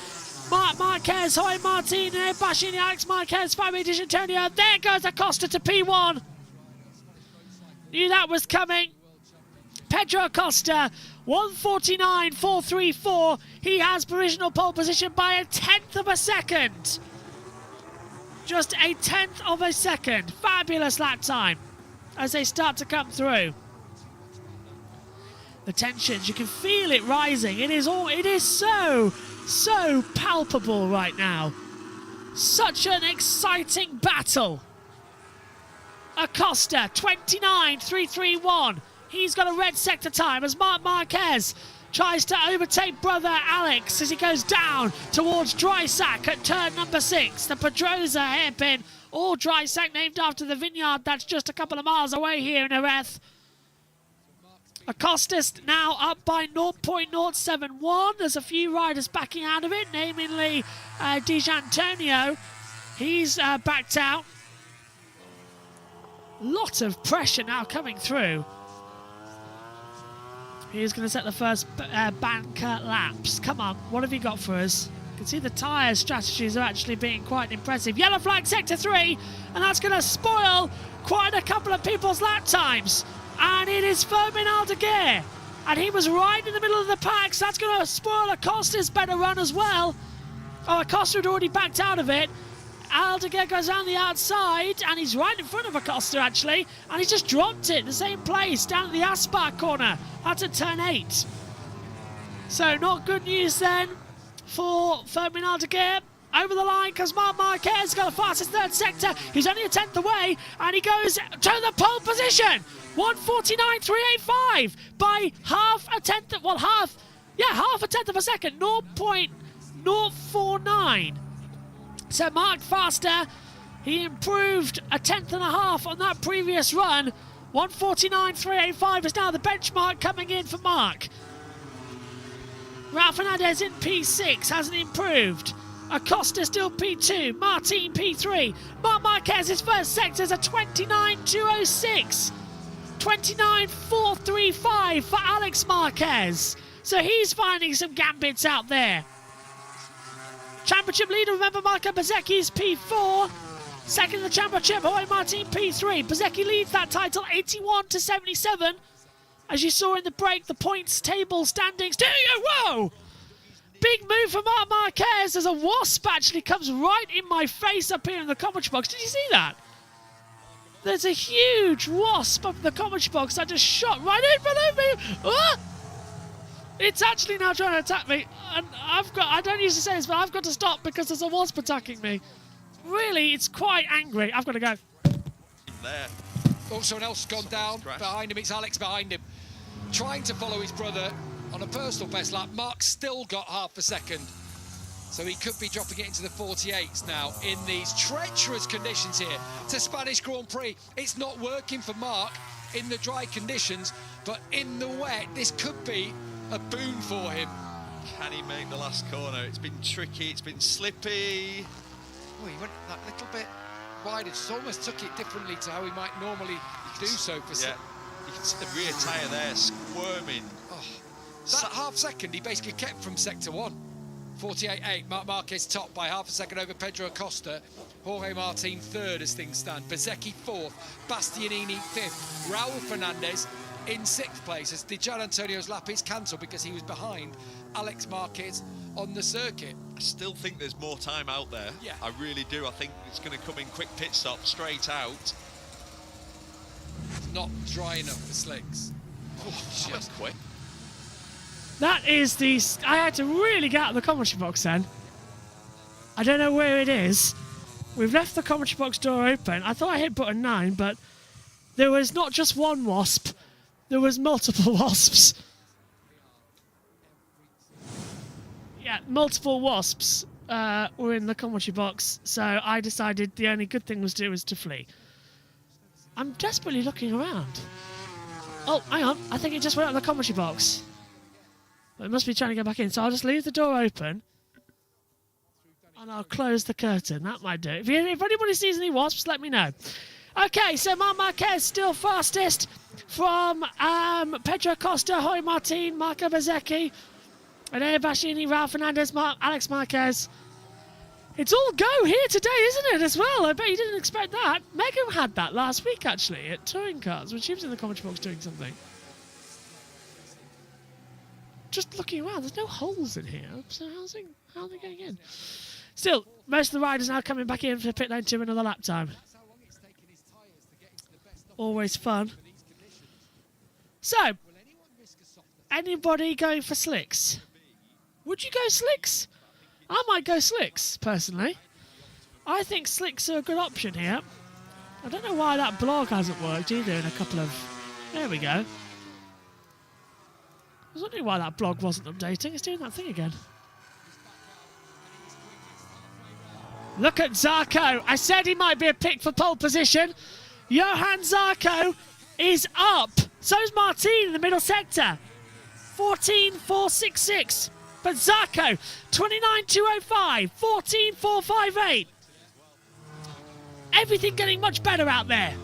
Marc Marquez, Jorge Martin, Bastianini, Alex Marquez, Fabio Di Giannantonio. There goes Acosta to P1. Knew that was coming. Pedro Acosta, 1:49.434. He has provisional pole position by a 1/10 of a second. Just a 1/10 of a second. Fabulous lap time as they start to come through. The tensions, you can feel it rising. It is so palpable right now. Such an exciting battle. Acosta, 29.331. He's got a red sector time as Marc Marquez tries to overtake brother Alex as he goes down towards Drysack at turn number 6. The Pedrosa hairpin, all Drysack named after the vineyard that's just a couple of miles away here in Jerez. Acosta's now up by 0.071. There's a few riders backing out of it, namely Di Giannantonio. He's backed out. Lot of pressure now coming through. He's going to set the first banker laps. Come on, what have you got for us? You can see the tyre strategies are actually being quite impressive. Yellow flag sector 3, and that's going to spoil quite a couple of people's lap times. And it is Fermin Aldeguer. And he was right in the middle of the pack, so that's going to spoil Acosta's better run as well. Oh, Acosta had already backed out of it. Aldeguer goes down the outside, and he's right in front of Acosta, actually. And he's just dropped it in the same place, down at the Aspar corner. That's at turn 8. So, not good news then for Fermin Aldeguer. Over the line comes Marc Marquez, got the fastest third sector. He's only a tenth away, and he goes to the pole position. 1:49.385 by half a tenth, half a tenth of a second, 0.049. So Marc faster. He improved a tenth and a half on that previous run. 1:49.385 is now the benchmark coming in for Marc. Raul Fernandez in P6 hasn't improved. Acosta still P2, Martin P3. Marc Marquez's first sector is a 29.206. 29.435 for Alex Marquez. So he's finding some gambits out there. Championship leader, remember, Marco Bezzecchi is P4. Second in the championship, Jorge Martin P3. Bezzecchi leads that title 81-77. As you saw in the break, the points table standings. Whoa! Big move for Marc Marquez as a wasp actually comes right in my face up here in the commentary box. Did you see that? There's a huge wasp up in the commentary box that just shot right in front of me. Ah! It's actually now trying to attack me. And I don't usually say this, but I've got to stop because there's a wasp attacking me. Really, it's quite angry. I've got to go. There. Oh, someone else has gone down. Behind him, it's Alex behind him. Trying to follow his brother on a personal best lap. Marc's still got half a second. So he could be dropping it into the 48s now in these treacherous conditions here. It's a Spanish Grand Prix. It's not working for Marc in the dry conditions, but in the wet, this could be a boon for him. Can he make the last corner? It's been tricky, it's been slippy. Oh, he went that little bit wide. It's almost took it differently to how he might normally do so. For yeah, you can see the rear tyre there squirming. Oh, that half second he basically kept from sector 1. 48.8, Marc Marquez top by half a second over Pedro Acosta. Jorge Martin third as things stand. Bezzecchi fourth, Bastianini fifth. Raul Fernandez in sixth place as Di Gian Antonio's lap is cancelled because he was behind Alex Marquez on the circuit. I still think there's more time out there. Yeah. I really do. I think it's going to come in quick pit stop, straight out. It's not dry enough for slicks. Oh, just quick. That is the... I had to really get out of the commentary box then. I don't know where it is. We've left the commentary box door open. I thought I hit button 9, but there was not just one wasp. There was multiple wasps. Yeah, multiple wasps were in the commentary box, so I decided the only good thing was to flee. I'm desperately looking around. Oh, hang on. I think it just went out of the commentary box. But it must be trying to get back in, so I'll just leave the door open. And I'll close the curtain. That might do it. If anybody sees any wasps, let me know. Okay, so Marc Marquez still fastest from Pedro Acosta, Jorge Martin, Marco Bezzecchi, Renee Bastianini, Raul Fernandez, Alex Marquez. It's all go here today, isn't it, as well? I bet you didn't expect that. Megan had that last week, actually, at Touring Cars, when she was in the commentary box doing something. Just looking around, there's no holes in here, so how are they going in? Still, most of the riders now coming back in for pit lane 2 another lap time. Always fun. So, anybody going for slicks? Would you go slicks? I might go slicks, personally. I think slicks are a good option here. I don't know why that blog hasn't worked either in a couple of... There we go. I was wondering why that blog wasn't updating. It's doing that thing again. Look at Zarco. I said he might be a pick for pole position. Johan Zarco is up. So's Martin in the middle sector. 14.466. But Zarco, 29.205. 14.458. Everything getting much better out there.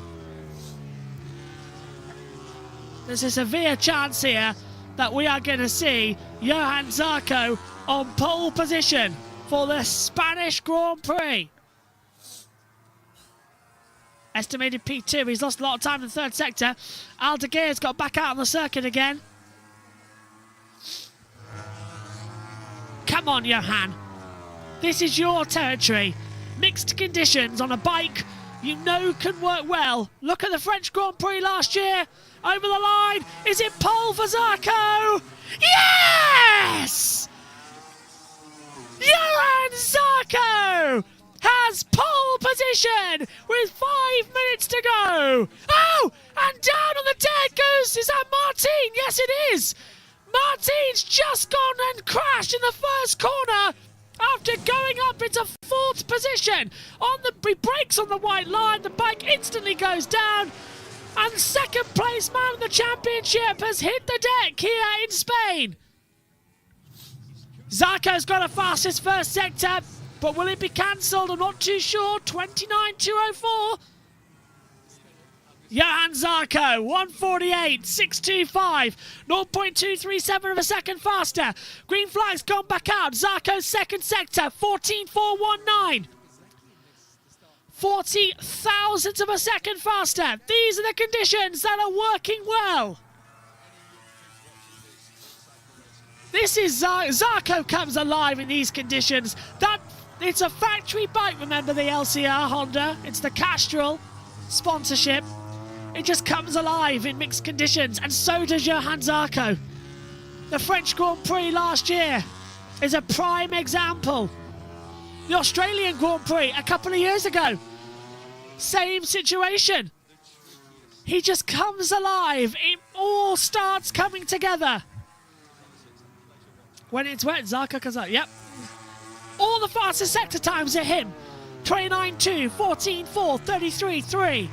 There's a severe chance here that we are going to see Johan Zarco on pole position for the Spanish Grand Prix. Estimated P2. He's lost a lot of time in the third sector. Aldeguer's got back out on the circuit again. Come on, Johan. This is your territory. Mixed conditions on a bike you know can work well. Look at the French Grand Prix last year. Over the line. Is it pole for Zarco? Yes! Johan Zarco has pole position with 5 minutes to go. Oh, and down on the deck goes, is that Martin? Yes, it is. Martin's just gone and crashed in the first corner after going up into fourth position. He brakes on the white line, the bike instantly goes down, and second place man of the championship has hit the deck here in Spain. Zarco's got a fastest first sector, but will it be cancelled? I'm not too sure. 29.204. Johan Zarco, 148.625, 0.237 of a second faster. Green flag's gone back out. Zarco's second sector, 14.419. 40 thousandths of a second faster. These are the conditions that are working well. This is Zarco comes alive in these conditions. It's a factory bike, remember the LCR Honda. It's the Castrol sponsorship. It just comes alive in mixed conditions, and so does Johan Zarco. The French Grand Prix last year is a prime example. The Australian Grand Prix a couple of years ago, same situation. He just comes alive. It all starts coming together. When it's wet, Zarco comes out. Yep. All the fastest sector times are him. 29.2, 14.4, 33.3.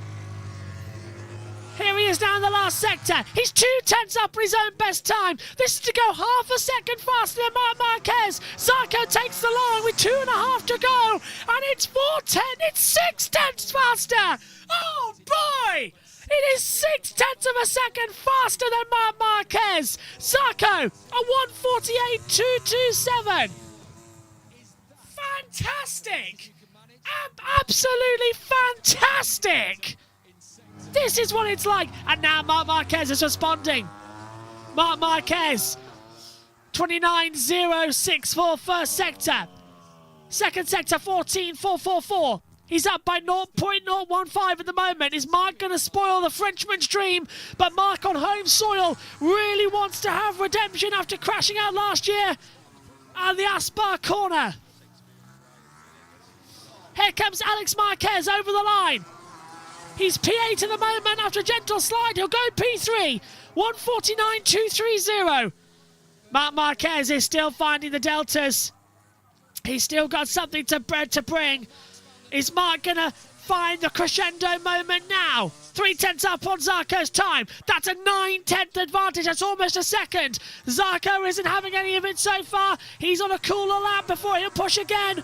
Here he is down the last sector. He's 2 tenths up for his own best time. This is to go half a second faster than Marc Marquez. Zarco takes the line with 2.5 to go. And it's 4.10. It's 6 tenths faster. Oh, boy. It is 6 tenths of a second faster than Marc Marquez. Zarco, a 148.227. Fantastic. Absolutely fantastic. This is what it's like. And now Marc Marquez is responding. Marc Marquez, 29.064 first sector. Second sector, 14.444. He's up by 0.015 at the moment. Is Marc going to spoil the Frenchman's dream? But Marc on home soil really wants to have redemption after crashing out last year at the Aspar corner. Here comes Alex Marquez over the line. He's P8 at the moment after a gentle slide. He'll go P3. 149.230. Marc Marquez is still finding the deltas. He's still got something to bring. Is Marc going to find the crescendo moment now? 3 tenths up on Zarco's time. That's a 9-tenth advantage. That's almost a second. Zarco isn't having any of it so far. He's on a cooler lap before he'll push again.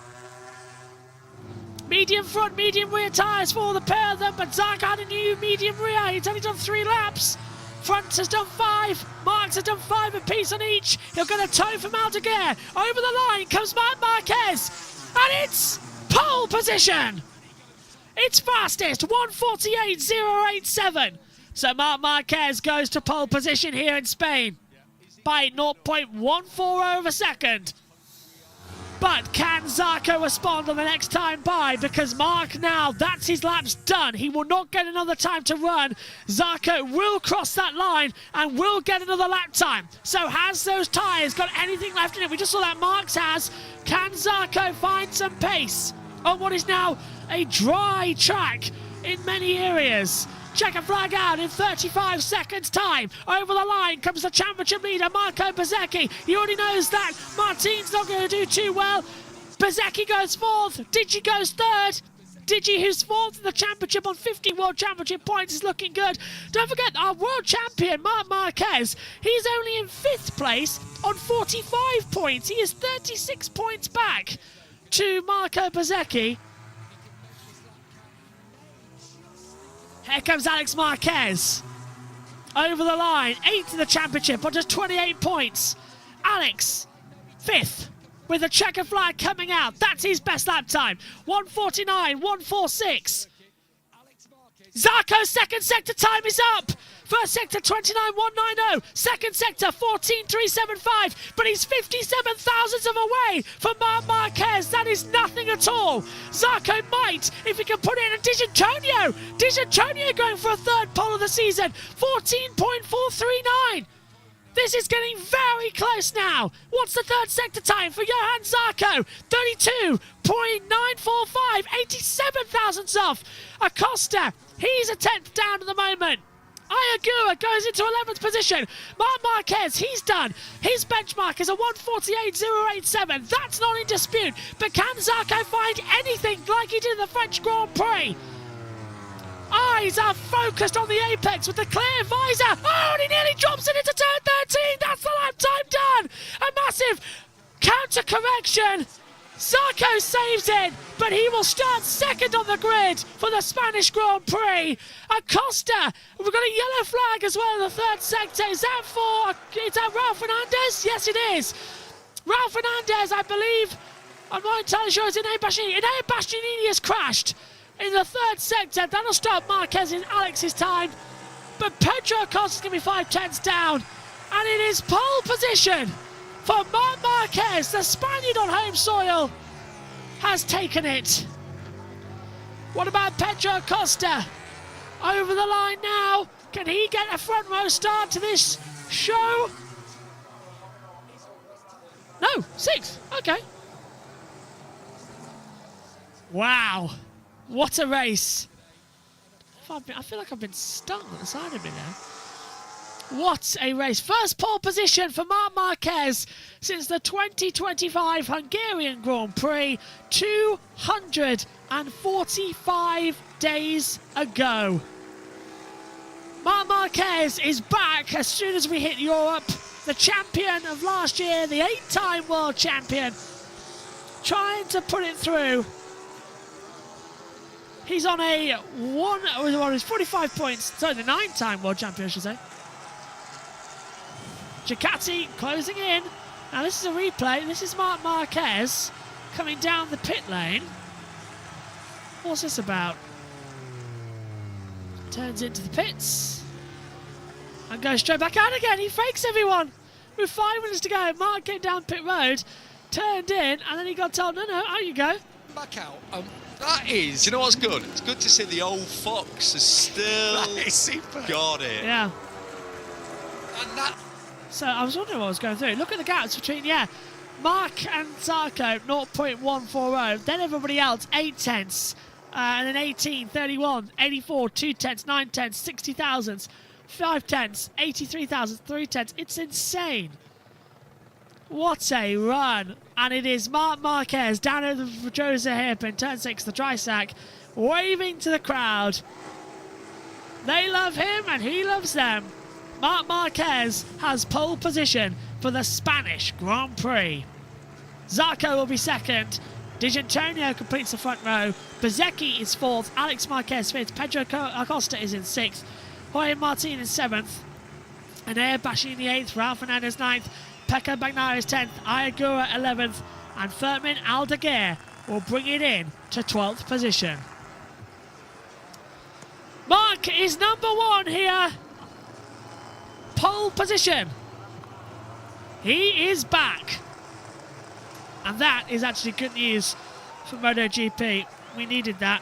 Medium front, medium rear tyres for the pair of them, but Zarco had a new medium rear. He's only done 3 laps. Front has done 5. Marc's has done 5 apiece on each. He'll get a tow from Aldeguer. Over the line comes Marc Marquez. And it's pole position. It's fastest, 148.087. So Marc Marquez goes to pole position here in Spain by 0.140 of a second. But can Zarco respond on the next time by? Because Marc now, that's his laps done. He will not get another time to run. Zarco will cross that line and will get another lap time. So has those tyres got anything left in it? We just saw that Marc's has. Can Zarco find some pace on what is now a dry track in many areas? Checker flag out in 35 seconds time. Over the line comes the championship leader, Marco Bezzecchi. He already knows that Martin's not going to do too well. Bezzecchi goes 4th. Digi goes 3rd. Digi, who's 4th in the championship on 50 World Championship points, is looking good. Don't forget, our world champion, Marc Marquez, he's only in 5th place on 45 points. He is 36 points back to Marco Bezzecchi. Here comes Alex Marquez. over the line. 8th in the championship on just 28 points. Alex, 5th. With a checker flag coming out. That's his best lap time. 1:49, 1:46. Zarco's second sector time is up. First sector 29.190. Second sector 14.375. But he's 57 thousandths of away from Marc Marquez. That is nothing at all. Zarco might, if he can put it in a Digiantonio. Digiantonio going for a third pole of the season. 14.439. This is getting very close now. What's the third sector time for Johan Zarco? 32.945, 87 thousandths off. Acosta, he's a 10th down at the moment. Ayagua goes into 11th position. Marc Marquez, he's done. His benchmark is a 1:48.087. That's not in dispute. But can Zarco find anything like he did in the French Grand Prix? Eyes are focused on the apex with the clear visor. Oh, and he nearly drops it into turn 13. That's the lap time done. A massive counter correction. Zarco saves it, but he will start second on the grid for the Spanish Grand Prix. Acosta, we've got a yellow flag as well in the third sector. Is that Raul Fernandez? Yes, it is. Raul Fernandez, I believe, I'm not entirely sure it's Ine Bastianini. Ine Bastianini has crashed in the third sector. That'll stop Marquez in Alex's time. But Pedro Acosta is going to be 5 tenths down. And it is pole position for Marc Marquez. The Spaniard on home soil has taken it. What about Pedro Acosta? Over the line now. Can he get a front row start to this show? No, 6th. Okay. Wow. What a race. I feel like I've been stung at the side of me now. What a race. First pole position for Marc Marquez since the 2025 Hungarian Grand Prix 245 days ago. Marc Marquez is back as soon as we hit Europe. The champion of last year, the 8-time world champion, trying to put it through. He's on a 45 points, sorry, the 9-time world champion, I should say. Ducati closing in. Now this is a replay. This is Marc Marquez coming down the pit lane. What's this about? Turns into the pits and goes straight back out again. He fakes everyone. With 5 minutes to go, Marc came down pit road, turned in, and then he got told, no, out you go. Back out. That is... Do you know what's good? It's good to see the old fox has still got it. Yeah. And that... So I was wondering what was going through. Look at the gaps between, Marc and Zarco, 0.140. Then everybody else, 8 tenths. And then 18, 31, 84, 2 tenths, 9 tenths, 60 thousandths, 5 tenths, 83 thousandths, 3 tenths. It's insane. What a run. And it is Marc Marquez down over the Jose hairpin, turn 6, the dry sack, waving to the crowd. They love him and he loves them. Marc Marquez has pole position for the Spanish Grand Prix. Zarco will be second. Digiantonio completes the front row. Bezzecchi is 4th. Alex Marquez 5th. Pedro Acosta is in 6th. Jorge Martin is 7th. Ine Bastianini 8th. Raul Fernandez 9th. Pecco Bagnaia is 10th. Ayagua 11th. And Fermin Aldeguer will bring it in to 12th position. Marc is number 1 here. Pole position. He is back. And that is actually good news for MotoGP. We needed that.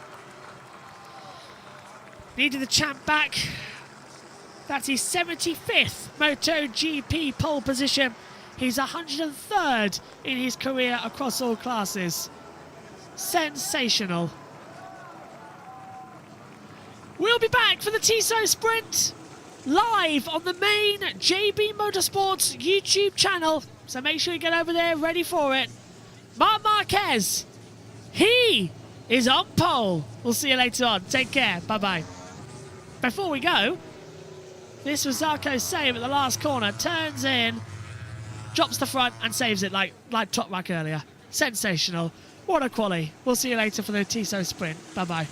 Needed the champ back. That's his 75th MotoGP pole position. He's 103rd in his career across all classes. Sensational. We'll be back for the Tissot Sprint live on the main JB Motorsports YouTube channel. So make sure you get over there ready for it. Marc Marquez, he is on pole. We'll see you later on. Take care. Bye-bye. Before we go, this was Zarco's save at the last corner. Turns in, drops the front and saves it like Top Rack earlier. Sensational. What a quali. We'll see you later for the Tissot Sprint. Bye-bye.